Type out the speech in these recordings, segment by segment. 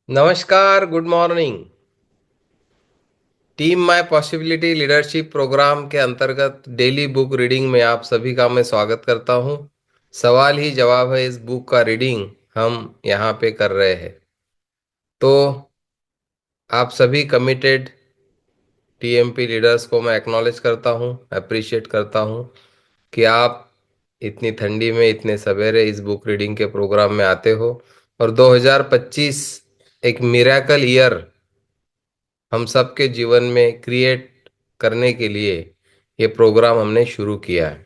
नमस्कार, good morning. Team my possibility leadership programme के अंतर्गत डेली बुक रीडिंग में आप सभी का मैं स्वागत करता हूं। सवाल ही जवाब है, इस बुक का रीडिंग हम यहाँ पे कर रहे हैं। तो आप सभी कमिटेड टीएमपी लीडर्स को मैं एक्नॉलेज करता हूँ, अप्रिशिएट करता हूँ कि आप इतनी ठंडी में इतने सवेरे इस बुक रीडिंग के प्रोग्राम में आते हो। और 2025 एक मिरेकल ईयर हम सबके जीवन में क्रिएट करने के लिए ये प्रोग्राम हमने शुरू किया है।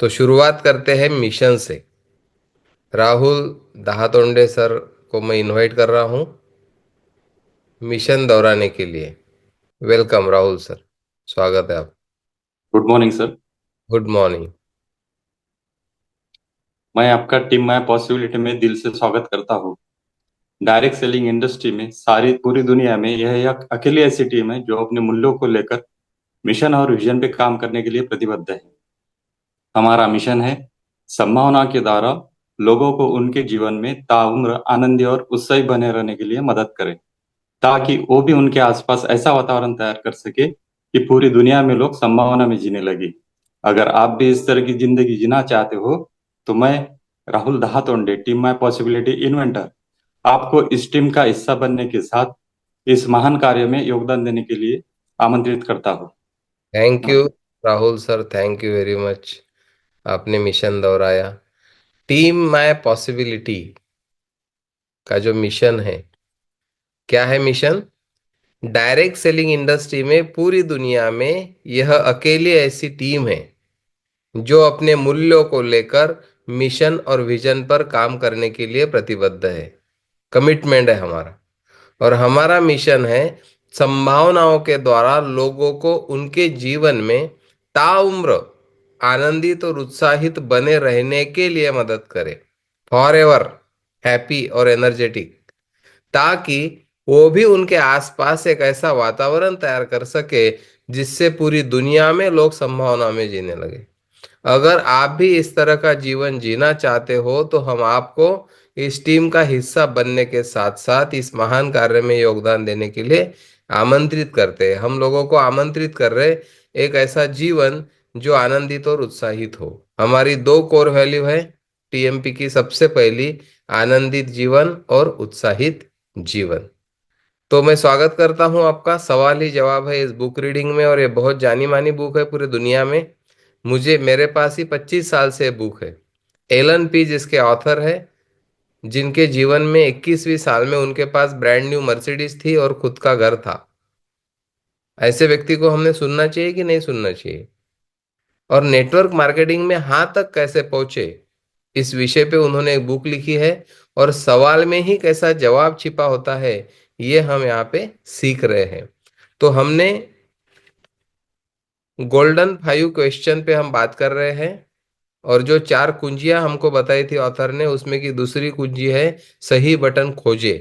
तो शुरुआत करते हैं मिशन से। राहुल दहातोंडे सर को मैं इनवाइट कर रहा हूँ मिशन दोहराने के लिए। वेलकम राहुल सर, स्वागत है आप। Good morning sir. Good morning. मैं आपका टीम माय पॉसिबिलिटी में दिल से स्वागत करता हूँ। डायरेक्ट सेलिंग इंडस्ट्री में सारी पूरी दुनिया में यह एक अकेली ऐसी टीम है जो अपने मूल्यों को लेकर मिशन और विजन पे काम करने के लिए प्रतिबद्ध है। हमारा मिशन है संभावना के द्वारा लोगों को उनके जीवन में ताउम्र आनंदी और उत्साही बने रहने के लिए मदद करें, ताकि वो भी उनके आसपास ऐसा वातावरण तैयार कर सके कि पूरी दुनिया में लोग संभावना में जीने लगे। अगर आप भी इस तरह की जिंदगी जीना चाहते हो तो मैं Rahul Dahatonde, team my possibility inventor, आपको इस टीम का हिस्सा बनने के साथ इस महान कार्य में योगदान देने के लिए आमंत्रित करता हूँ। Thank you Rahul sir, thank you very much. आपने मिशन दोहराया। टीम माय पॉसिबिलिटी का जो मिशन है, क्या है मिशन? डायरेक्ट सेलिंग इंडस्ट्री में पूरी दुनिया में यह अकेली ऐसी टीम है जो अपने मूल्यों को लेकर मिशन और विजन पर काम करने के लिए प्रतिबद्ध है। कमिटमेंट है हमारा। और हमारा मिशन है संभावनाओं के द्वारा लोगों को उनके जीवन में ताउम्र आनंदित और उत्साहित बने रहने के लिए मदद करे, फॉर एवर हैप्पी और एनर्जेटिक, ताकि वो भी उनके आसपास एक ऐसा वातावरण तैयार कर सके जिससे पूरी दुनिया में लोग संभावना में जीने लगे। अगर आप भी इस तरह का जीवन जीना चाहते हो तो हम आपको इस टीम का हिस्सा बनने के साथ साथ इस महान कार्य में योगदान देने के लिए आमंत्रित करते हैं। हम लोगों को आमंत्रित कर रहे एक ऐसा जीवन जो आनंदित और उत्साहित हो। हमारी दो कोर वैल्यू है टीएमपी की। सबसे पहली, आनंदित जीवन और उत्साहित जीवन। तो मैं स्वागत करता हूं आपका। सवाल ही जवाब है इस बुक रीडिंग में, और ये बहुत जानी मानी बुक है पूरी दुनिया में। मेरे पास ही 25 साल से बुक है। एलन पी जिसके ऑथर है, जिनके जीवन में 21वीं साल में उनके पास ब्रांड न्यू मर्सिडीज थी और खुद का घर था। ऐसे व्यक्ति को हमने सुनना चाहिए कि नहीं सुनना चाहिए? और नेटवर्क मार्केटिंग में हाँ तक कैसे पहुंचे, इस विषय पे उन्होंने एक बुक लिखी है। और सवाल में ही कैसा जवाब छिपा होता है, ये हम यहाँ पे सीख रहे हैं। तो हमने गोल्डन 5 क्वेश्चन पे हम बात कर रहे हैं। और जो 4 कुंजियां हमको बताई थी ऑथर ने, उसमें की दूसरी कुंजी है सही बटन खोजे।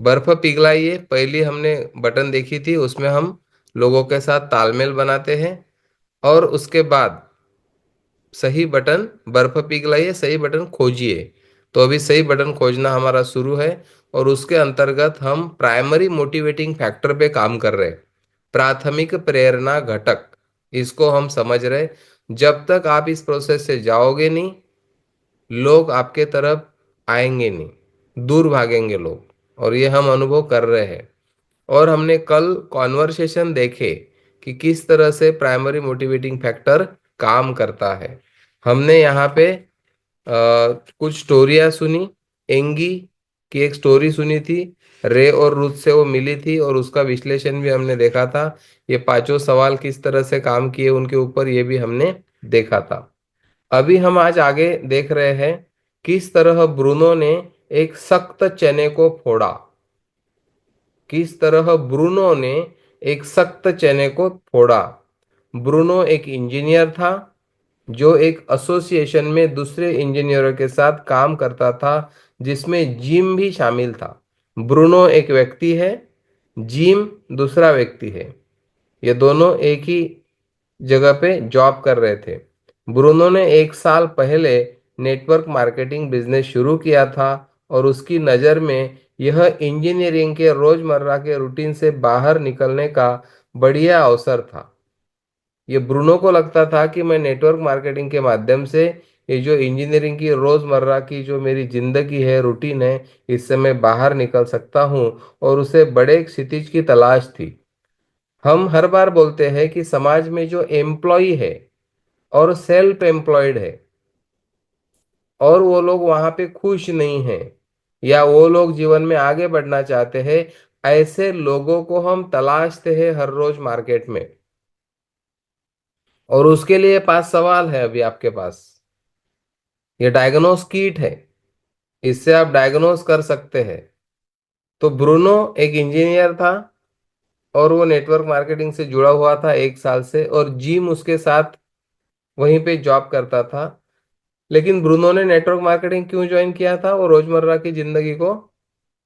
बर्फ पिघलाइए पहली हमने बटन देखी थी, उसमें हम लोगों के साथ तालमेल बनाते हैं। और उसके बाद सही बटन, बर्फ पिघलाइए, सही बटन खोजिए। तो अभी सही बटन खोजना हमारा शुरू है। और उसके अंतर्गत हम प्राइमरी मोटिवेटिंग फैक्टर पे काम कर रहे हैं। प्राथमिक प्रेरणा घटक, इसको हम समझ रहे। जब तक आप इस प्रोसेस से जाओगे नहीं, लोग आपके तरफ आएंगे नहीं, दूर भागेंगे लोग। और ये हम अनुभव कर रहे हैं। और हमने कल कॉन्वर्सेशन देखे कि किस तरह से प्राइमरी मोटिवेटिंग फैक्टर काम करता है। हमने यहाँ पे कुछ स्टोरियाँ सुनी। एंगी की एक स्टोरी सुनी थी, रे और रुथ से वो मिली थी, और उसका विश्लेषण भी हमने देखा था। ये पांचों सवाल किस तरह से काम किए उनके ऊपर, ये भी हमने देखा था। अभी हम आज आगे देख रहे हैं किस तरह ब्रूनो ने एक सख्त चने को फोड़ा। किस तरह ब्रूनो ने एक सख्त चने को फोड़ा। ब्रूनो एक इंजीनियर था जो एक एसोसिएशन में दूसरे इंजीनियरों के साथ काम करता था, जिसमें जिम भी शामिल था। ब्रूनो एक व्यक्ति है, जिम दूसरा व्यक्ति है। ये दोनों एक ही जगह पे जॉब कर रहे थे। ब्रूनो ने 1 साल पहले नेटवर्क मार्केटिंग बिजनेस शुरू किया था और उसकी नज़र में यह इंजीनियरिंग के रोजमर्रा के रूटीन से बाहर निकलने का बढ़िया अवसर था। ये ब्रूनो को लगता था कि मैं नेटवर्क मार्केटिंग के माध्यम से ये जो इंजीनियरिंग की रोजमर्रा की जो मेरी जिंदगी है, रूटीन है, इससे मैं बाहर निकल सकता हूँ। और उसे बड़े क्षितिज की तलाश थी। हम हर बार बोलते हैं कि समाज में जो एम्प्लॉय है और सेल्फ एम्प्लॉयड है और वो लोग वहां पे खुश नहीं है, या वो लोग जीवन में आगे बढ़ना चाहते हैं, ऐसे लोगों को हम तलाशते हैं हर रोज मार्केट में। और उसके लिए 5 सवाल है अभी आपके पास। ये डायग्नोस किट है, इससे आप डायग्नोस कर सकते हैं। तो ब्रूनो एक इंजीनियर था और वो नेटवर्क मार्केटिंग से जुड़ा हुआ था 1 साल से, और जिम उसके साथ वहीं पे जॉब करता था। लेकिन ब्रूनो ने नेटवर्क मार्केटिंग क्यों ज्वाइन किया था? वो रोजमर्रा की जिंदगी को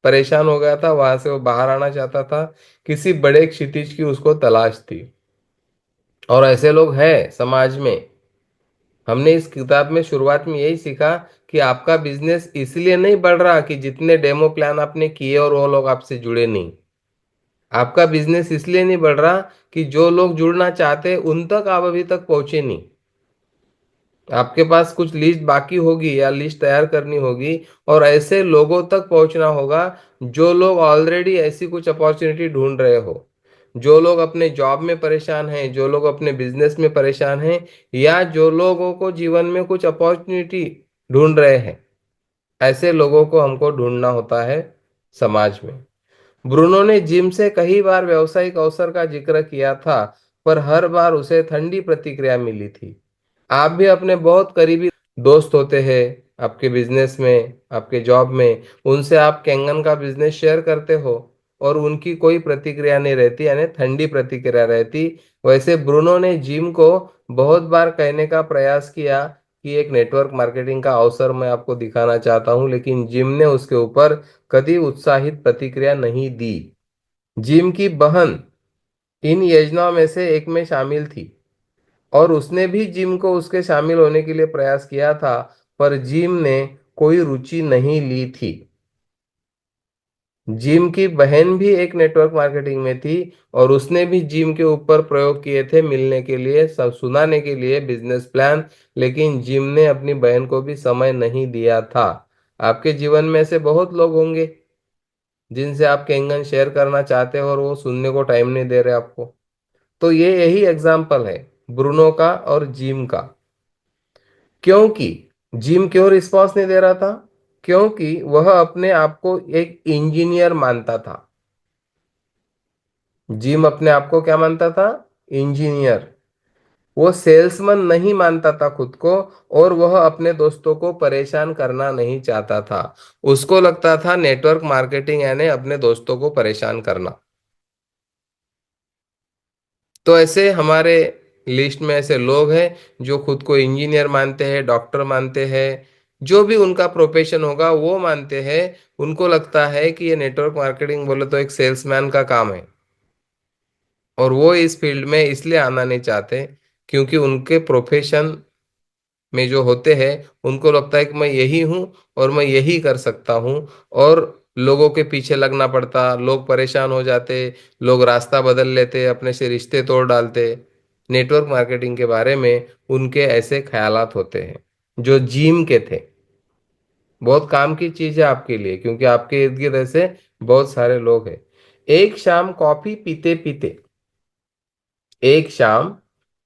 परेशान हो गया था, वहां से वो बाहर आना चाहता था। किसी बड़े क्षितिज की उसको तलाश थी। और ऐसे लोग हैं समाज में। हमने इस किताब में शुरुआत में यही सीखा कि आपका बिजनेस इसलिए नहीं बढ़ रहा कि जितने डेमो प्लान आपने किए और वो लोग आपसे जुड़े नहीं। आपका बिजनेस इसलिए नहीं बढ़ रहा कि जो लोग जुड़ना चाहते उन तक आप अभी तक पहुंचे नहीं। आपके पास कुछ लिस्ट बाकी होगी या लिस्ट तैयार करनी होगी, और ऐसे लोगों तक पहुंचना होगा जो लोग ऑलरेडी ऐसी कुछ अपॉर्चुनिटी ढूंढ रहे हो, जो लोग अपने जॉब में परेशान हैं, जो लोग अपने बिजनेस में परेशान हैं, या जो लोगों को जीवन में कुछ अपॉर्चुनिटी ढूंढ रहे हैं। ऐसे लोगों को हमको ढूंढना होता है समाज में। ब्रूनो ने जिम से कई बार व्यवसायिक अवसर का जिक्र किया था, पर हर बार उसे ठंडी प्रतिक्रिया मिली थी। आप भी अपने बहुत करीबी दोस्त होते हैं आपके बिजनेस में, आपके जॉब में, उनसे आप कैंगन का बिजनेस शेयर करते हो और उनकी कोई प्रतिक्रिया नहीं रहती, यानी ठंडी प्रतिक्रिया रहती। वैसे ब्रूनो ने जिम को बहुत बार कहने का प्रयास किया कि एक नेटवर्क मार्केटिंग का अवसर मैं आपको दिखाना चाहता हूं, लेकिन जिम ने उसके ऊपर कभी उत्साहित प्रतिक्रिया नहीं दी। जिम की बहन इन योजनाओं में से एक में शामिल थी और उसने भी जिम को उसके शामिल होने के लिए प्रयास किया था, पर जिम ने कोई रुचि नहीं ली थी। जिम की बहन भी एक नेटवर्क मार्केटिंग में थी और उसने भी जिम के ऊपर प्रयोग किए थे, मिलने के लिए, सब सुनाने के लिए बिजनेस प्लान। लेकिन जिम ने अपनी बहन को भी समय नहीं दिया था। आपके जीवन में से बहुत लोग होंगे जिनसे आप कैंगन शेयर करना चाहते हो और वो सुनने को टाइम नहीं दे रहे आपको। तो ये यही एग्जाम्पल है ब्रूनो का और जिम का। क्योंकि जिम क्यों रिस्पॉन्स नहीं दे रहा था? क्योंकि वह अपने आप को एक इंजीनियर मानता था। जिम अपने आप को क्या मानता था? इंजीनियर। वो सेल्समैन नहीं मानता था खुद को, और वह अपने दोस्तों को परेशान करना नहीं चाहता था। उसको लगता था नेटवर्क मार्केटिंग यानी अपने दोस्तों को परेशान करना। तो ऐसे हमारे लिस्ट में ऐसे लोग हैं जो खुद को इंजीनियर मानते हैं, डॉक्टर मानते हैं, जो भी उनका प्रोफेशन होगा वो मानते हैं। उनको लगता है कि ये नेटवर्क मार्केटिंग बोले तो एक सेल्समैन का काम है, और वो इस फील्ड में इसलिए आना नहीं चाहते क्योंकि उनके प्रोफेशन में जो होते हैं उनको लगता है कि मैं यही हूँ और मैं यही कर सकता हूँ। और लोगों के पीछे लगना पड़ता, लोग परेशान हो जाते, लोग रास्ता बदल लेते, अपने से रिश्ते तोड़ डालते। नेटवर्क मार्केटिंग के बारे में उनके ऐसे ख्यालात होते हैं जो जिम के थे। बहुत काम की चीज है आपके लिए, क्योंकि आपके इर्द गिर्द ऐसे बहुत सारे लोग हैं। एक शाम कॉफी पीते पीते एक शाम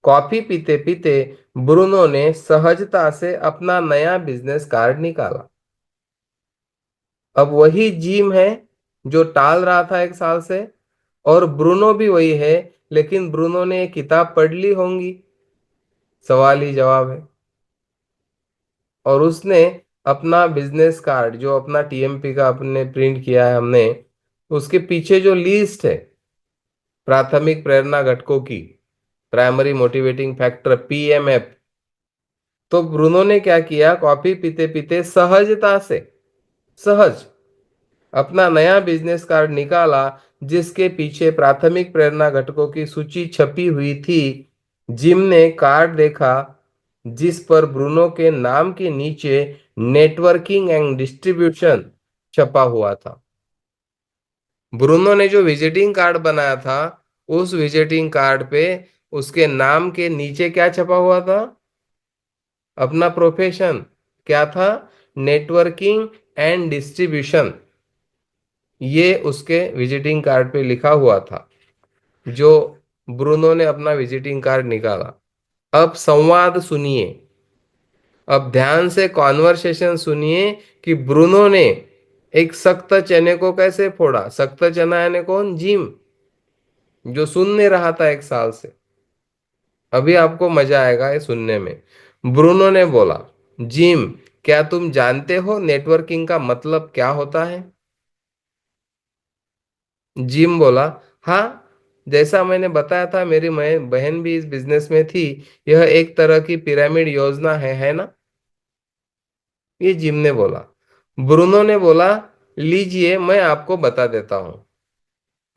कॉफी पीते पीते ब्रूनो ने सहजता से अपना नया बिजनेस कार्ड निकाला। अब वही जिम है जो टाल रहा था 1 साल से, और ब्रूनो भी वही है। लेकिन ब्रूनो ने एक किताब पढ़ ली होंगी, सवाल ही जवाब है। और उसने अपना बिजनेस कार्ड जो अपना टीएमपी का अपने प्रिंट किया है हमने, उसके पीछे जो लिस्ट है प्राथमिक प्रेरणा घटकों की, प्राइमरी मोटिवेटिंग फैक्टर, पीएमएफ, तो ब्रूनो ने क्या किया? कॉफी पीते पीते सहजता से, सहज, अपना नया बिजनेस कार्ड निकाला जिसके पीछे प्राथमिक प्रेरणा घटकों की सूची छपी हुई थी। जिम ने कार्ड देखा जिस पर ब्रूनो के नाम के नीचे नेटवर्किंग एंड डिस्ट्रीब्यूशन छपा हुआ था। ब्रूनो ने जो विजिटिंग कार्ड बनाया था, उस विजिटिंग कार्ड पे उसके नाम के नीचे क्या छपा हुआ था? अपना प्रोफेशन। क्या था? Networking and distribution. ये उसके विजिटिंग कार्ड पे लिखा हुआ था, जो ब्रूनो ने अपना विजिटिंग कार्ड निकाला। अब संवाद सुनिए। अब ध्यान से कॉन्वर्सेशन सुनिए कि ब्रूनो ने एक सख्त चने को कैसे फोड़ा। सख्त चना यानी कौन? जिम, जो सुन नहीं रहा था 1 साल से। अभी आपको मजा आएगा ये सुनने में। ब्रूनो ने बोला, जिम, क्या तुम जानते हो नेटवर्किंग का मतलब क्या होता है? जिम बोला, हाँ, जैसा मैंने बताया था, मेरी बहन भी इस बिजनेस में थी। यह एक तरह की पिरामिड योजना है ना? ये जिम ने बोला। ब्रूनो ने बोला, लीजिए मैं आपको बता देता हूँ।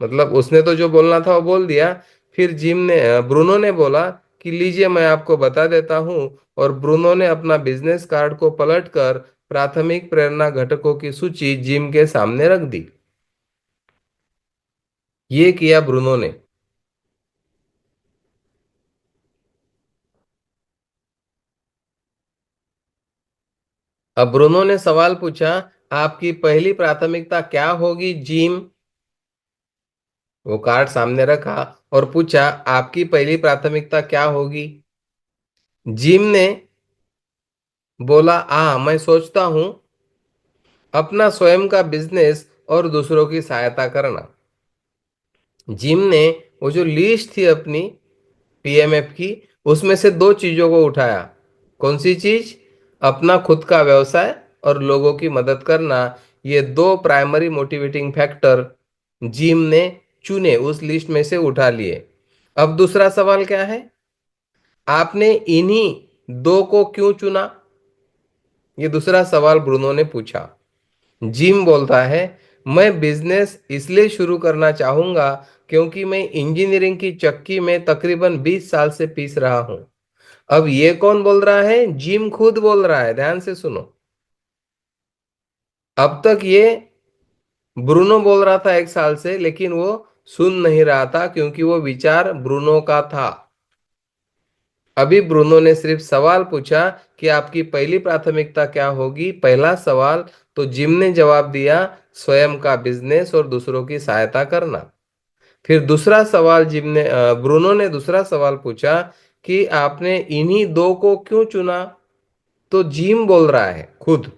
मतलब उसने तो जो बोलना था वो बोल दिया। फिर ब्रूनो ने बोला कि लीजिए मैं आपको बता देता हूँ। और ब्रूनो ने अपना बिजनेस कार्ड को पलटकर प्राथमिक प्रेरणा घटकों की सूची जिम के सामने रख दी। ये किया ब्रूनो ने। अब ब्रूनो ने सवाल पूछा, आपकी पहली प्राथमिकता क्या होगी जिम? वो कार्ड सामने रखा और पूछा, आपकी पहली प्राथमिकता क्या होगी? जिम ने बोला, मैं सोचता हूं अपना स्वयं का बिजनेस और दूसरों की सहायता करना। जिम ने वो जो लिस्ट थी अपनी पीएमएफ की, उसमें से दो चीजों को उठाया। कौन सी चीज? अपना खुद का व्यवसाय और लोगों की मदद करना। ये दो प्राइमरी मोटिवेटिंग फैक्टर जिम ने चुने, उस लिस्ट में से उठा लिए। अब दूसरा सवाल क्या है? आपने इन्हीं दो को क्यों चुना? ये दूसरा सवाल ब्रूनो ने पूछा। जिम बोलता है, मैं बिजनेस इसलिए शुरू करना चाहूंगा क्योंकि मैं इंजीनियरिंग की चक्की में तकरीबन 20 साल से पीस रहा हूं। अब ये कौन बोल रहा है? जिम खुद बोल रहा है। ध्यान से सुनो। अब तक ये ब्रूनो बोल रहा था 1 साल से, लेकिन वो सुन नहीं रहा था क्योंकि वो विचार ब्रूनो का था। अभी ब्रूनो ने सिर्फ सवाल पूछा कि आपकी पहली प्राथमिकता क्या होगी। पहला सवाल तो जिम ने जवाब दिया, स्वयं का बिजनेस और दूसरों की सहायता करना। फिर दूसरा सवाल ब्रूनो ने दूसरा सवाल पूछा कि आपने इन्हीं दो को क्यों चुना? तो जिम बोल रहा है खुद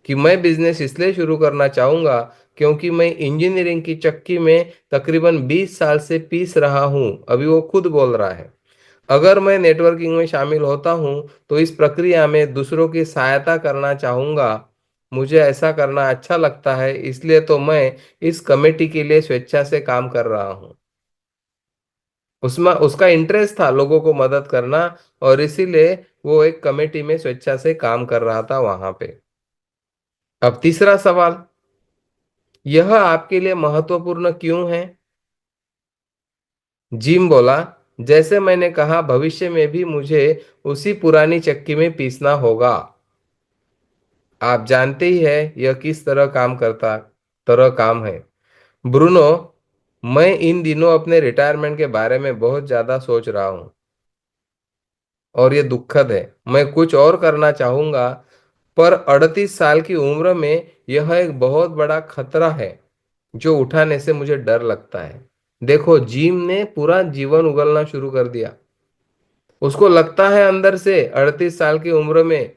कि मैं बिजनेस इसलिए शुरू करना चाहूंगा क्योंकि मैं इंजीनियरिंग की चक्की में तकरीबन 20 साल से पीस रहा हूं। अभी वो खुद बोल रहा है। अगर मैं नेटवर्किंग में शामिल होता हूं तो इस प्रक्रिया में दूसरों की सहायता करना चाहूंगा। मुझे ऐसा करना अच्छा लगता है, इसलिए तो मैं इस कमेटी के लिए स्वेच्छा से काम कर रहा हूं। उसमें उसका इंटरेस्ट था लोगों को मदद करना, और इसीलिए वो एक कमेटी में स्वेच्छा से काम कर रहा था वहां पे। अब तीसरा सवाल, यह आपके लिए महत्वपूर्ण क्यों है? जिम बोला, जैसे मैंने कहा, भविष्य में भी मुझे उसी पुरानी चक्की में पीसना होगा। आप जानते ही है यह किस तरह काम है। ब्रूनो, मैं इन दिनों अपने रिटायरमेंट के बारे में बहुत ज्यादा सोच रहा हूँ और ये दुखद है। मैं कुछ और करना चाहूंगा, पर 38 साल की उम्र में यह एक बहुत बड़ा खतरा है जो उठाने से मुझे डर लगता है। देखो, जिम ने पूरा जीवन उगलना शुरू कर दिया। उसको लगता है अंदर से 38 साल की उम्र में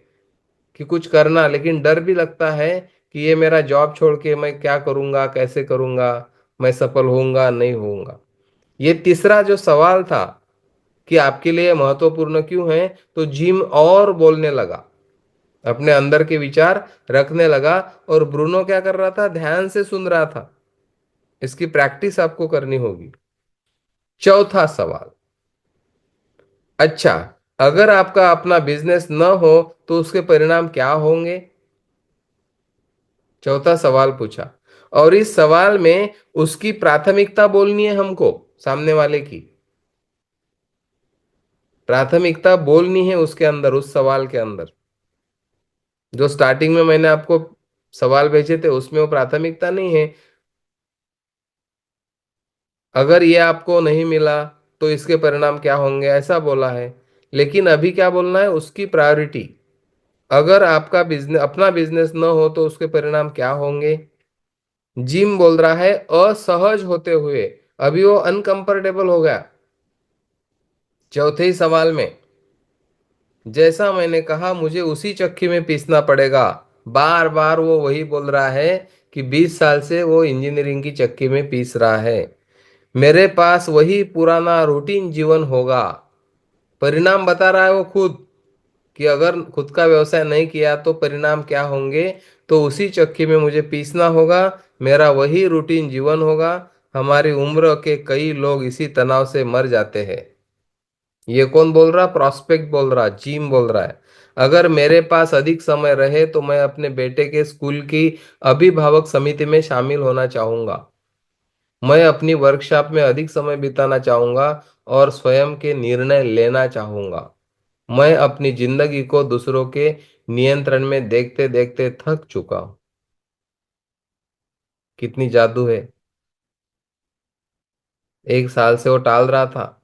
कि कुछ करना, लेकिन डर भी लगता है कि ये मेरा जॉब छोड़ के मैं क्या करूंगा, कैसे करूंगा, मैं सफल होऊंगा नहीं होऊंगा। ये तीसरा जो सवाल था कि आपके लिए महत्वपूर्ण क्यों है, तो जिम और बोलने लगा, अपने अंदर के विचार रखने लगा। और ब्रूनो क्या कर रहा था? ध्यान से सुन रहा था। इसकी प्रैक्टिस आपको करनी होगी। चौथा सवाल, अच्छा, अगर आपका अपना बिजनेस न हो तो उसके परिणाम क्या होंगे? चौथा सवाल पूछा। और इस सवाल में उसकी प्राथमिकता बोलनी है हमको, सामने वाले की। प्राथमिकता बोलनी है उसके अंदर, उस सवाल के अंदर। जो स्टार्टिंग में मैंने आपको सवाल भेजे थे उसमें वो प्राथमिकता नहीं है। अगर ये आपको नहीं मिला तो इसके परिणाम क्या होंगे, ऐसा बोला है। लेकिन अभी क्या बोलना है, उसकी प्रायोरिटी। अगर आपका बिजनेस, अपना बिजनेस न हो तो उसके परिणाम क्या होंगे। जिम बोल रहा है असहज होते हुए, अभी वो अनकंफर्टेबल हो गया चौथे ही सवाल में। जैसा मैंने कहा मुझे उसी चक्की में पीसना पड़ेगा। बार बार वो वही बोल रहा है कि 20 साल से वो इंजीनियरिंग की चक्की में पीस रहा है। मेरे पास वही पुराना रूटीन जीवन होगा। परिणाम बता रहा है वो खुद, कि अगर खुद का व्यवसाय नहीं किया तो परिणाम क्या होंगे। तो उसी चक्की में मुझे पीसना होगा, मेरा वही रूटीन जीवन होगा। हमारी उम्र के कई लोग इसी तनाव से मर जाते हैं। ये कौन बोल रहा, प्रॉस्पेक्ट बोल रहा, जिम बोल रहा है। अगर मेरे पास अधिक समय रहे तो मैं अपने बेटे के स्कूल की अभिभावक समिति में शामिल होना चाहूंगा। मैं अपनी वर्कशॉप में अधिक समय बिताना चाहूंगा और स्वयं के निर्णय लेना चाहूंगा। मैं अपनी जिंदगी को दूसरों के नियंत्रण में देखते देखते थक चुका हूं। कितनी जादू है। 1 साल से वो टाल रहा था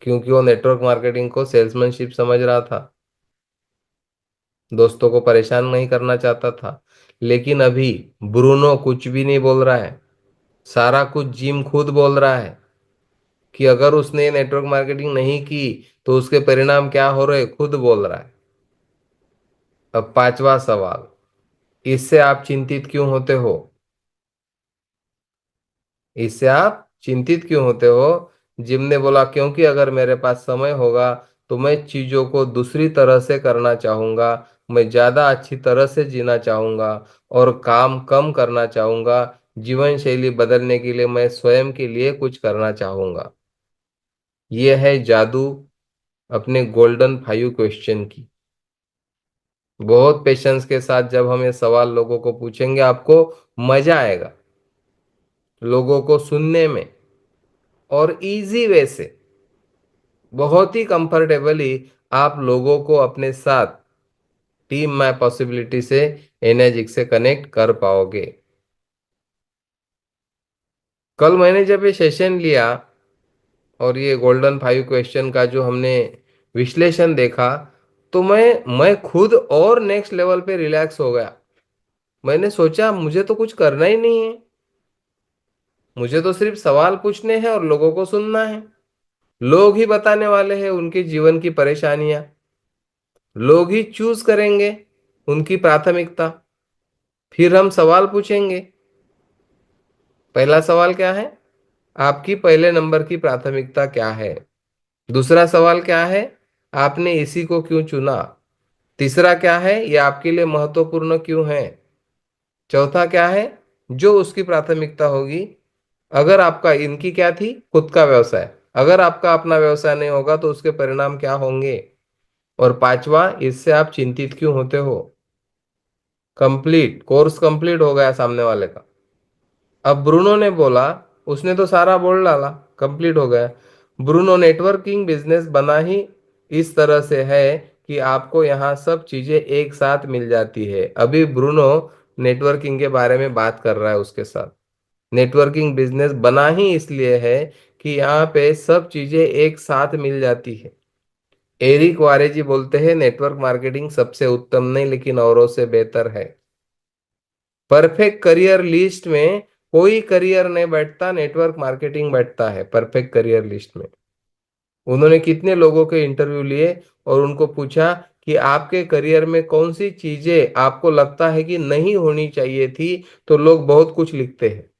क्योंकि वो नेटवर्क मार्केटिंग को सेल्समैनशिप समझ रहा था, दोस्तों को परेशान नहीं करना चाहता था। लेकिन अभी ब्रूनो कुछ भी नहीं बोल रहा है, सारा कुछ जिम खुद बोल रहा है कि अगर उसने नेटवर्क मार्केटिंग नहीं की तो उसके परिणाम क्या हो रहे, खुद बोल रहा है। अब पांचवा सवाल, इससे आप चिंतित क्यों होते हो। इससे आप चिंतित क्यों होते हो। जिम ने बोला क्योंकि अगर मेरे पास समय होगा तो मैं चीजों को दूसरी तरह से करना चाहूंगा। मैं ज्यादा अच्छी तरह से जीना चाहूंगा और काम कम करना चाहूंगा। जीवन शैली बदलने के लिए मैं स्वयं के लिए कुछ करना चाहूंगा। यह है जादू अपने गोल्डन 5 क्वेश्चन की। बहुत पेशेंस के साथ जब हम ये सवाल लोगों को पूछेंगे, आपको मजा आएगा लोगों को सुनने में। और इजी वे से, बहुत ही कंफर्टेबली आप लोगों को अपने साथ टीम माय पॉसिबिलिटी से, एनर्जिक से कनेक्ट कर पाओगे। कल मैंने जब ये सेशन लिया और ये गोल्डन 5 क्वेश्चन का जो हमने विश्लेषण देखा, तो मैं खुद और नेक्स्ट लेवल पे रिलैक्स हो गया। मैंने सोचा मुझे तो कुछ करना ही नहीं है, मुझे तो सिर्फ सवाल पूछने हैं और लोगों को सुनना है। लोग ही बताने वाले हैं उनके जीवन की परेशानियां। लोग ही चूज करेंगे उनकी प्राथमिकता। फिर हम सवाल पूछेंगे। पहला सवाल क्या है, आपकी पहले नंबर की प्राथमिकता क्या है। दूसरा सवाल क्या है, आपने इसी को क्यों चुना। तीसरा क्या है, ये आपके लिए महत्वपूर्ण क्यों है। चौथा क्या है, जो उसकी प्राथमिकता होगी। अगर आपका, इनकी क्या थी, खुद का व्यवसाय। अगर आपका अपना व्यवसाय नहीं होगा तो उसके परिणाम क्या होंगे। और पांचवा, इससे आप चिंतित क्यों होते हो। कंप्लीट कोर्स कंप्लीट हो गया सामने वाले का। अब ब्रूनो ने बोला, उसने तो सारा बोल डाला, कंप्लीट हो गया। ब्रूनो, नेटवर्किंग बिजनेस बना ही इस तरह से है कि आपको यहाँ सब चीजें एक साथ मिल जाती है। अभी ब्रूनो नेटवर्किंग के बारे में बात कर रहा है उसके साथ। नेटवर्किंग बिजनेस बना ही इसलिए है कि यहाँ पे सब चीजें एक साथ मिल जाती है। एरिक वारे जी बोलते हैं नेटवर्क मार्केटिंग सबसे उत्तम नहीं लेकिन औरों से बेहतर है। परफेक्ट करियर लिस्ट में कोई करियर नहीं बैठता, नेटवर्क मार्केटिंग बैठता है परफेक्ट करियर लिस्ट में। उन्होंने कितने लोगों के इंटरव्यू लिए और उनको पूछा कि आपके करियर में कौन सी चीजें आपको लगता है कि नहीं होनी चाहिए थी, तो लोग बहुत कुछ लिखते हैं।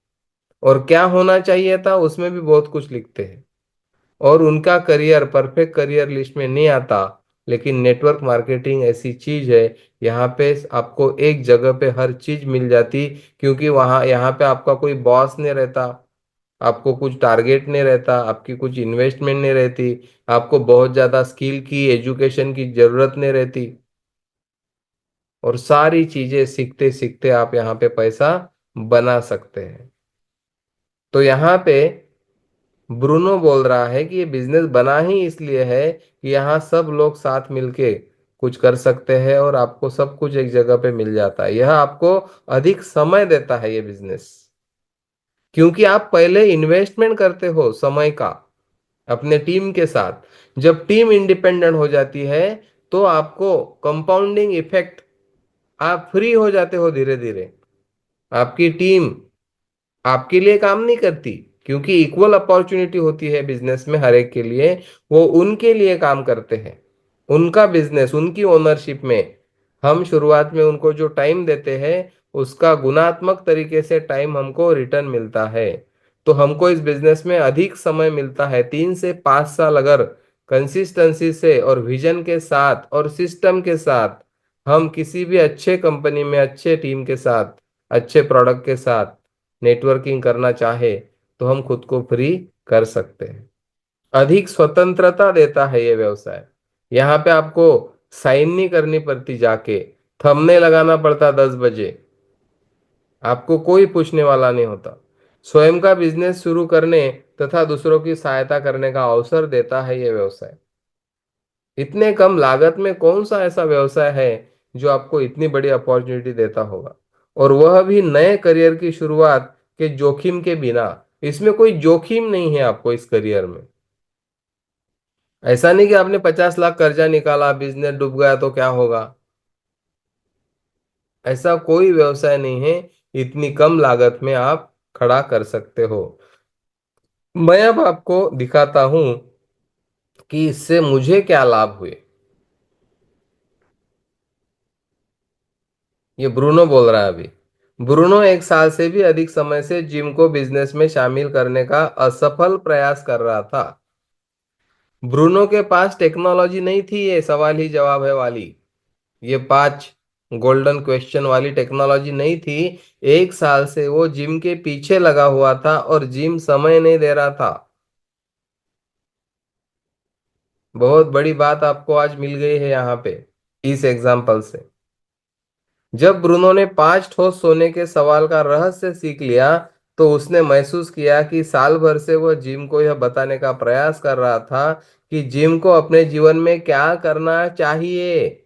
और क्या होना चाहिए था उसमें भी बहुत कुछ लिखते हैं। और उनका करियर परफेक्ट करियर लिस्ट में नहीं आता। लेकिन नेटवर्क मार्केटिंग ऐसी चीज है, यहाँ पे आपको एक जगह पे हर चीज मिल जाती। क्योंकि वहाँ, यहाँ पे आपका कोई बॉस नहीं रहता, आपको कुछ टारगेट नहीं रहता, आपकी कुछ इन्वेस्टमेंट नहीं रहती, आपको बहुत ज्यादा स्किल की, एजुकेशन की जरूरत नहीं रहती। और सारी चीजें सीखते सीखते आप यहाँ पे पैसा बना सकते हैं। तो यहाँ पे ब्रूनो बोल रहा है कि ये बिजनेस बना ही इसलिए है कि यहाँ सब लोग साथ मिलके कुछ कर सकते हैं और आपको सब कुछ एक जगह पे मिल जाता है। यह आपको अधिक समय देता है ये बिजनेस, क्योंकि आप पहले इन्वेस्टमेंट करते हो समय का अपने टीम के साथ। जब टीम इंडिपेंडेंट हो जाती है तो आपको कंपाउंडिंग इफेक्ट, आप फ्री हो जाते हो धीरे धीरे। आपकी टीम आपके लिए काम नहीं करती, क्योंकि इक्वल अपॉर्चुनिटी होती है बिजनेस में हर एक के लिए। वो उनके लिए काम करते हैं, उनका बिजनेस उनकी ओनरशिप में। हम शुरुआत में उनको जो टाइम देते हैं उसका गुणात्मक तरीके से टाइम हमको रिटर्न मिलता है। तो हमको इस बिजनेस में अधिक समय मिलता है, 3 से 5 साल अगर कंसिस्टेंसी से और विजन के साथ और सिस्टम के साथ हम किसी भी अच्छे कंपनी में अच्छे टीम के साथ अच्छे प्रोडक्ट के साथ नेटवर्किंग करना चाहे तो हम खुद को फ्री कर सकते हैं। अधिक स्वतंत्रता देता है ये व्यवसाय। यहाँ पे आपको साइन नहीं करनी पड़ती, जाके थंबनेल लगाना पड़ता 10 बजे, आपको कोई पूछने वाला नहीं होता। स्वयं का बिजनेस शुरू करने तथा दूसरों की सहायता करने का अवसर देता है ये व्यवसाय। इतने कम लागत में कौन सा ऐसा व्यवसाय है जो आपको इतनी बड़ी अपॉर्चुनिटी देता होगा, और वह भी नए करियर की शुरुआत के जोखिम के बिना। इसमें कोई जोखिम नहीं है आपको इस करियर में। ऐसा नहीं कि आपने 50 लाख कर्जा निकाला, बिजनेस डूब गया तो क्या होगा। ऐसा कोई व्यवसाय नहीं है, इतनी कम लागत में आप खड़ा कर सकते हो। मैं अब आपको दिखाता हूं कि इससे मुझे क्या लाभ हुए। ये ब्रूनो बोल रहा है अभी। ब्रूनो 1 साल से भी अधिक समय से जिम को बिजनेस में शामिल करने का असफल प्रयास कर रहा था। ब्रूनो के पास टेक्नोलॉजी नहीं थी, ये सवाल ही जवाब है वाली, ये 5 गोल्डन क्वेश्चन वाली टेक्नोलॉजी नहीं थी। 1 साल से वो जिम के पीछे लगा हुआ था और जिम समय नहीं दे रहा था। बहुत बड़ी बात आपको आज मिल गई है यहाँ पे इस एग्जाम्पल से। जब ब्रूनो ने 5 ठोस सोने के सवाल का रहस्य सीख लिया तो उसने महसूस किया कि साल भर से वह जिम को यह बताने का प्रयास कर रहा था कि जिम को अपने जीवन में क्या करना चाहिए।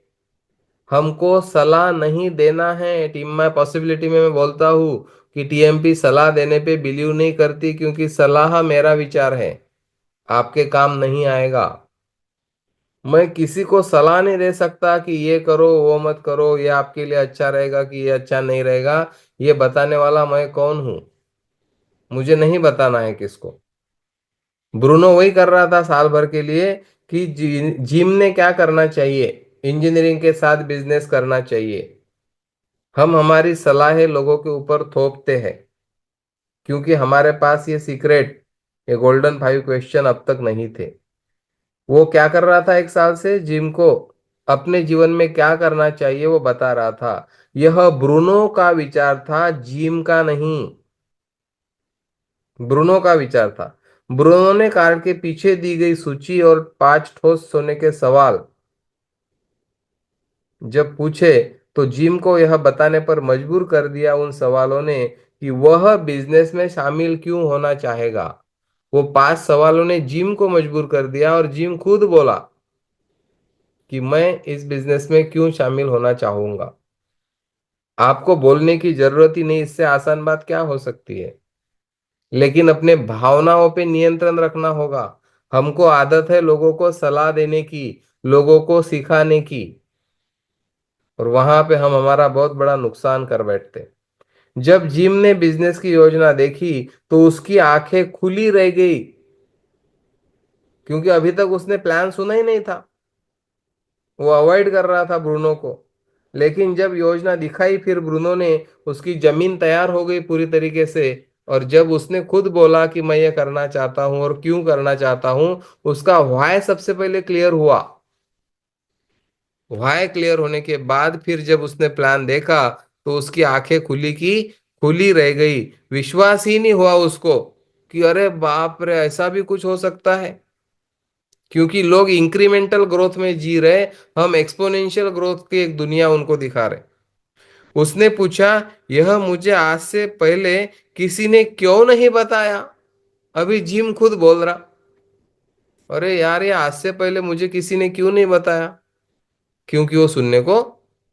हमको सलाह नहीं देना है। टीम माय पॉसिबिलिटी में मैं बोलता हूँ कि टीएमपी सलाह देने पे बिलीव नहीं करती, क्योंकि सलाह मेरा विचार है, आपके काम नहीं आएगा। मैं किसी को सलाह नहीं दे सकता कि ये करो वो मत करो, ये आपके लिए अच्छा रहेगा कि ये अच्छा नहीं रहेगा। ये बताने वाला मैं कौन हूं? मुझे नहीं बताना है किसको। ब्रूनो वही कर रहा था साल भर के लिए कि जिम ने क्या करना चाहिए, इंजीनियरिंग के साथ बिजनेस करना चाहिए। हम हमारी सलाहें लोगों के ऊपर थोपते हैं, क्योंकि हमारे पास ये सीक्रेट, ये गोल्डन 5 क्वेश्चन अब तक नहीं थे। वो क्या कर रहा था 1 साल से, जिम को अपने जीवन में क्या करना चाहिए वो बता रहा था। यह ब्रूनो का विचार था, जिम का नहीं। ब्रूनो का विचार था। ब्रूनो ने कार के पीछे दी गई सूची और 5 ठोस सोने के सवाल जब पूछे तो जिम को यह बताने पर मजबूर कर दिया उन सवालों ने कि वह बिजनेस में शामिल क्यों होना चाहेगा। वो 5 सवालों ने जिम को मजबूर कर दिया और जिम खुद बोला कि मैं इस बिजनेस में क्यों शामिल होना चाहूंगा। आपको बोलने की जरूरत ही नहीं, इससे आसान बात क्या हो सकती है। लेकिन अपने भावनाओं पे नियंत्रण रखना होगा। हमको आदत है लोगों को सलाह देने की, लोगों को सिखाने की, और वहां पे हम हमारा बहुत बड़ा नुकसान कर बैठते हैं। जब जिम ने बिजनेस की योजना देखी तो उसकी आंखें खुली रह गई, क्योंकि अभी तक उसने प्लान सुना ही नहीं था। वो अवॉइड कर रहा था ब्रूनो को। लेकिन जब योजना दिखाई फिर ब्रूनो ने, उसकी जमीन तैयार हो गई पूरी तरीके से। और जब उसने खुद बोला कि मैं ये करना चाहता हूं और क्यों करना चाहता हूं, उसका व्हाय सबसे पहले क्लियर हुआ। व्हाय क्लियर होने के बाद फिर जब उसने प्लान देखा तो उसकी आंखें खुली की खुली रह गई। विश्वास ही नहीं हुआ उसको कि अरे बाप रे, ऐसा भी कुछ हो सकता है। क्योंकि लोग इंक्रीमेंटल ग्रोथ में जी रहे, हम एक्सपोनेंशियल ग्रोथ की एक दुनिया उनको दिखा रहे। उसने पूछा, यह मुझे आज से पहले किसी ने क्यों नहीं बताया। अभी जिम खुद बोल रहा, अरे यार ये आज से पहले मुझे किसी ने क्यों नहीं बताया, क्योंकि वो सुनने को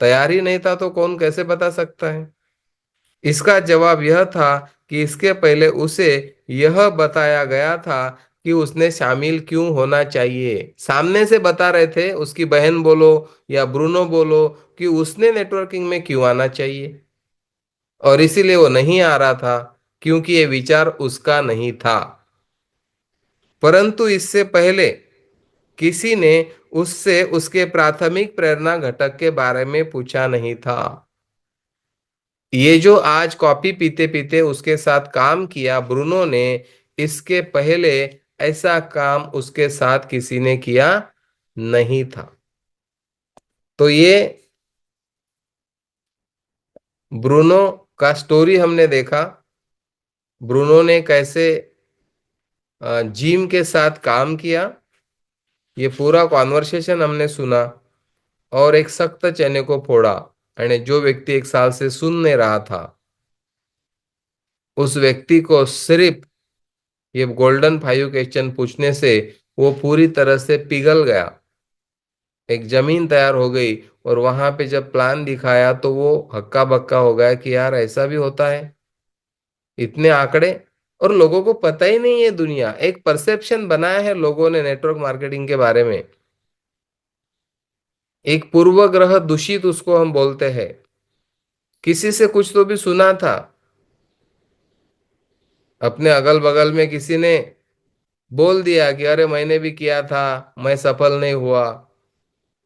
तैयार ही नहीं था, तो कौन कैसे बता सकता है। इसका जवाब यह था कि इसके पहले उसे यह बताया गया था कि उसने शामिल क्यों होना चाहिए। सामने से बता रहे थे, उसकी बहन बोलो या ब्रूनो बोलो, कि उसने नेटवर्किंग में क्यों आना चाहिए। और इसीलिए वो नहीं आ रहा था, क्योंकि ये विचार उसका नहीं था। परंतु इससे पहले किसी ने उससे उसके प्राथमिक प्रेरणा घटक के बारे में पूछा नहीं था। ये जो आज कॉफी पीते पीते उसके साथ काम किया ब्रूनो ने, इसके पहले ऐसा काम उसके साथ किसी ने किया नहीं था। तो ये ब्रूनो का स्टोरी हमने देखा, ब्रूनो ने कैसे जिम के साथ काम किया। ये पूरा कॉन्वर्सेशन हमने सुना और एक सख्त चने को फोड़ा। यानी जो व्यक्ति 1 साल से सुन नहीं रहा था, उस व्यक्ति को सिर्फ ये गोल्डन 5 क्वेश्चन पूछने से वो पूरी तरह से पिघल गया। एक जमीन तैयार हो गई, और वहां पे जब प्लान दिखाया तो वो हक्का बक्का हो गया कि यार ऐसा भी होता है, इतने आंकड़े। और लोगों को पता ही नहीं है, दुनिया एक परसेप्शन बनाया है लोगों ने नेटवर्क मार्केटिंग के बारे में, एक पूर्वग्रह दूषित उसको हम बोलते हैं। किसी से कुछ तो भी सुना था, अपने अगल बगल में किसी ने बोल दिया कि अरे मैंने भी किया था, मैं सफल नहीं हुआ।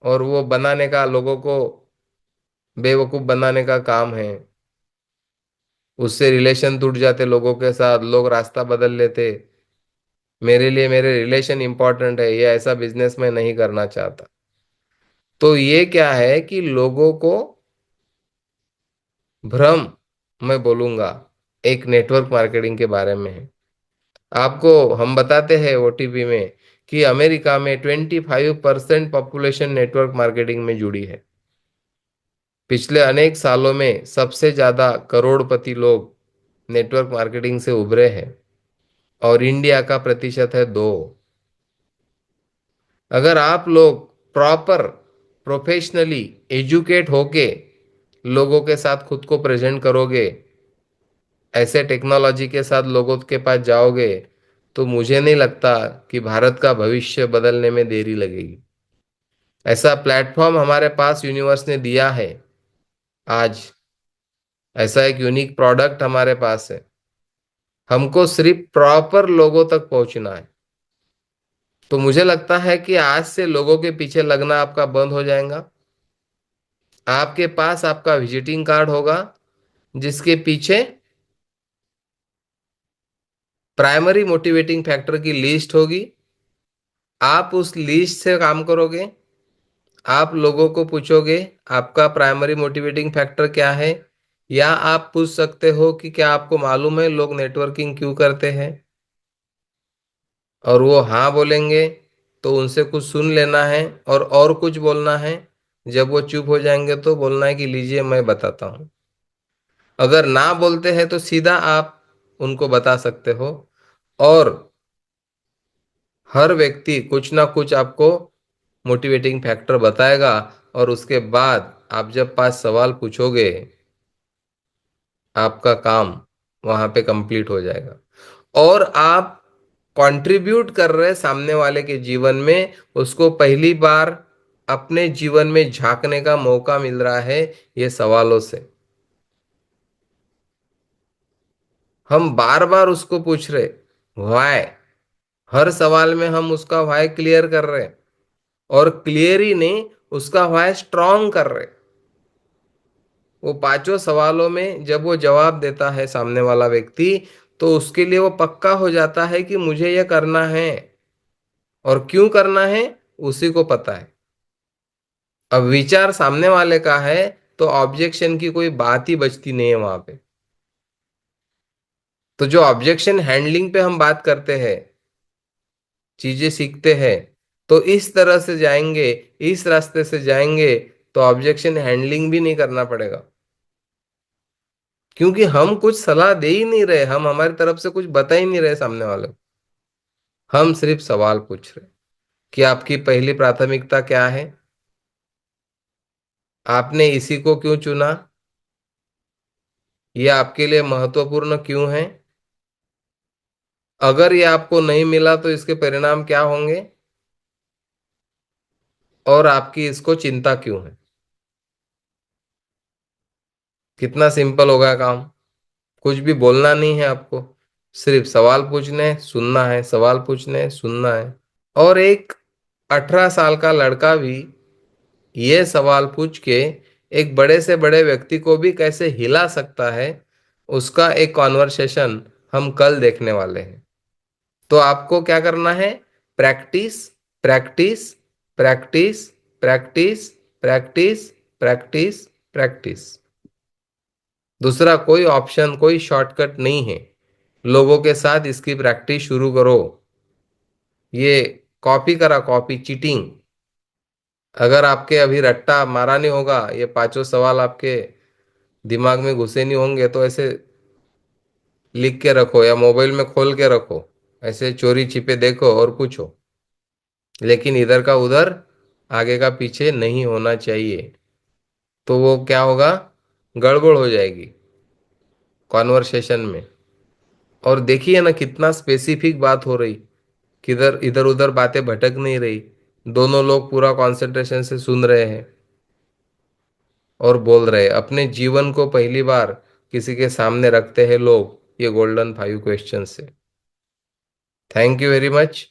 और वो बनाने का, लोगों को बेवकूफ बनाने का काम है। उससे रिलेशन टूट जाते लोगों के साथ, लोग रास्ता बदल लेते। मेरे लिए मेरे रिलेशन इंपॉर्टेंट है, ये ऐसा बिजनेस मैं नहीं करना चाहता। तो ये क्या है कि लोगों को भ्रम, मैं बोलूंगा, एक नेटवर्क मार्केटिंग के बारे में है। आपको हम बताते हैं ओटीपी में कि अमेरिका में 25% पॉपुलेशन नेटवर्क मार्केटिंग में जुड़ी है। पिछले अनेक सालों में सबसे ज्यादा करोड़पति लोग नेटवर्क मार्केटिंग से उभरे हैं, और इंडिया का प्रतिशत है 2। अगर आप लोग प्रॉपर प्रोफेशनली एजुकेट होके लोगों के साथ खुद को प्रेजेंट करोगे, ऐसे टेक्नोलॉजी के साथ लोगों के पास जाओगे, तो मुझे नहीं लगता कि भारत का भविष्य बदलने में देरी लगेगी। ऐसा प्लेटफॉर्म हमारे पास यूनिवर्स ने दिया है आज, ऐसा एक यूनिक प्रोडक्ट हमारे पास है। हमको सिर्फ प्रॉपर लोगों तक पहुंचना है। तो मुझे लगता है कि आज से लोगों के पीछे लगना आपका बंद हो जाएगा। आपके पास आपका विजिटिंग कार्ड होगा, जिसके पीछे प्राइमरी मोटिवेटिंग फैक्टर की लिस्ट होगी। आप उस लिस्ट से काम करोगे। आप लोगों को पूछोगे आपका प्राइमरी मोटिवेटिंग फैक्टर क्या है, या आप पूछ सकते हो कि क्या आपको मालूम है लोग नेटवर्किंग क्यों करते हैं। और वो हाँ बोलेंगे तो उनसे कुछ सुन लेना है, और कुछ बोलना है। जब वो चुप हो जाएंगे तो बोलना है कि लीजिए मैं बताता हूँ। अगर ना बोलते हैं तो सीधा आप उनको बता सकते हो। और हर व्यक्ति कुछ ना कुछ आपको मोटिवेटिंग फैक्टर बताएगा, और उसके बाद आप जब 5 सवाल पूछोगे, आपका काम वहां पे कंप्लीट हो जाएगा। और आप कंट्रीब्यूट कर रहे सामने वाले के जीवन में, उसको पहली बार अपने जीवन में झांकने का मौका मिल रहा है ये सवालों से। हम बार बार उसको पूछ रहे व्हाई, हर सवाल में हम उसका व्हाई क्लियर कर रहे, और क्लियर ही नहीं, उसका व्हाई स्ट्रांग कर रहे। वो 5 सवालों में जब वो जवाब देता है सामने वाला व्यक्ति, तो उसके लिए वो पक्का हो जाता है कि मुझे ये करना है। और क्यों करना है उसी को पता है। अब विचार सामने वाले का है, तो ऑब्जेक्शन की कोई बात ही बचती नहीं है वहां पे। तो जो ऑब्जेक्शन हैंडलिंग पे हम बात करते हैं, चीजें सीखते हैं, तो इस तरह से जाएंगे, इस रास्ते से जाएंगे, तो ऑब्जेक्शन हैंडलिंग भी नहीं करना पड़ेगा। क्योंकि हम कुछ सलाह दे ही नहीं रहे, हम हमारी तरफ से कुछ बता ही नहीं रहे सामने वाले को। हम सिर्फ सवाल पूछ रहे कि आपकी पहली प्राथमिकता क्या है, आपने इसी को क्यों चुना, यह आपके लिए महत्वपूर्ण क्यों है, अगर ये आपको नहीं मिला तो इसके परिणाम क्या होंगे, और आपकी इसको चिंता क्यों है। कितना सिंपल होगा काम। कुछ भी बोलना नहीं है आपको, सिर्फ सवाल पूछने हैं, सुनना है, सवाल पूछने हैं, सुनना है। और एक 18 साल का लड़का भी ये सवाल पूछ के एक बड़े से बड़े व्यक्ति को भी कैसे हिला सकता है, उसका एक कॉन्वर्सेशन हम कल देखने वाले हैं। तो आपको क्या करना है, practice, practice, practice, practice, practice, practice, practice. दूसरा कोई ऑप्शन, कोई शॉर्टकट नहीं है। लोगों के साथ इसकी प्रैक्टिस शुरू करो। ये कॉपी करा, कॉपी चीटिंग। अगर आपके अभी रट्टा मारा नहीं होगा, ये पांचों सवाल आपके दिमाग में घुसे नहीं होंगे, तो ऐसे लिख के रखो या मोबाइल में खोल के रखो, ऐसे चोरी छिपे देखो और पूछो। लेकिन इधर का उधर, आगे का पीछे नहीं होना चाहिए। तो वो क्या होगा, गड़बड़ हो जाएगी कॉन्वर्सेशन में। और देखिए ना कितना स्पेसिफिक बात हो रही, किधर इधर उधर बातें भटक नहीं रही। दोनों लोग पूरा कंसंट्रेशन से सुन रहे हैं और बोल रहे हैं। अपने जीवन को पहली बार किसी के सामने रखते हैं लोग ये गोल्डन 5 क्वेश्चन से। Thank you very much.